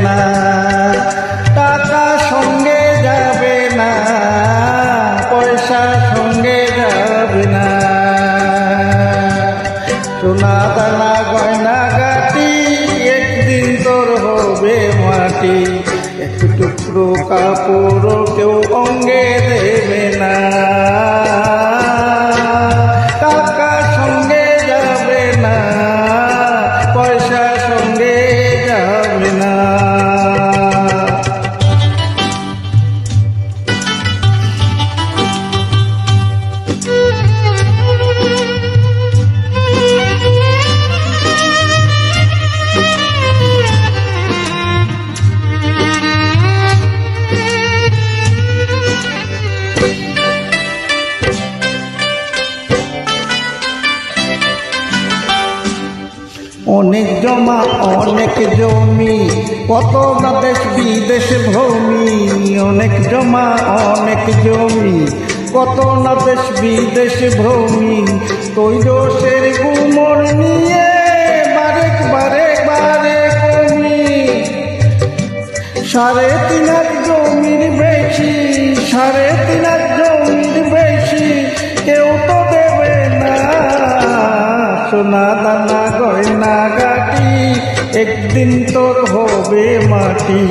না, টাকা সঙ্গে যাবে না, পয়সা সঙ্গে যাবে না। সোনা দানা গয়না গাটি একদিন তোর হবে মাটি, এক টুকরো কাপড় কেউ অঙ্গে দেবে না। টাকা সঙ্গে যাবে না, পয়সা সঙ্গে যাবে না। অনেক জমা অনেক জমি, কত না দেশ বিদেশ ভূমি। অনেক জমা অনেক জমি, কত না দেশ বিদেশ ভূমি। তৈজসের গুমর নিয়ে বারেক বারেক বারেক কমি। 3.5 লাখ জমির বেশি, 3.5 লাখ জমির বেশি কেউ তো দেবে না। সোনা দানা গয়না গাটি একদিন তোর হবে মাটি,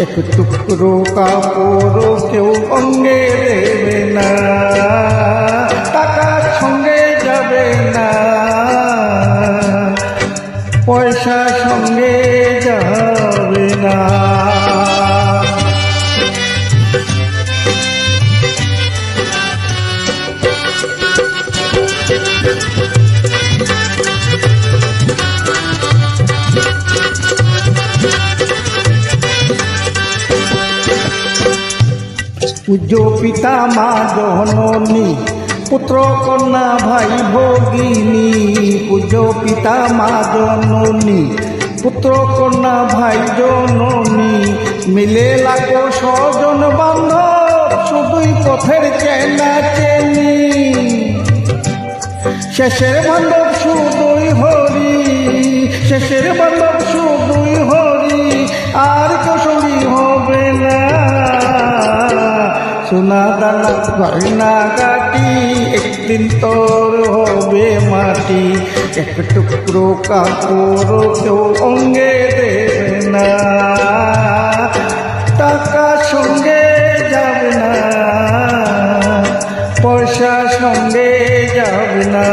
এক টুকরো কাপড় কেউ অঙ্গে দেবে না। টাকা সঙ্গে যাবে না, পয়সা সঙ্গে যাবে না। পূজ্য পিতা মা জননী, পুত্র কন্যা ভাই ভগিনী। পূজ্য পিতা মা জননী, পুত্র কন্যা ভাই জননী। মিলে লাখো স্বজন বান্ধব, শুধুই পথের চেনা চেনি। শেষের বান্ধব শুধুই হরি, শেষের বান্ধব শুধুই হরি, আর কেউ সঙ্গী হবে না। সোনা দানা গয়না গাটি একদিন তোর হবে মাটি, এক টুকরো কাপড় কেউ অঙ্গে দেবে না। টাকা সঙ্গে যাবে না, পয়সা সঙ্গে যাবে না।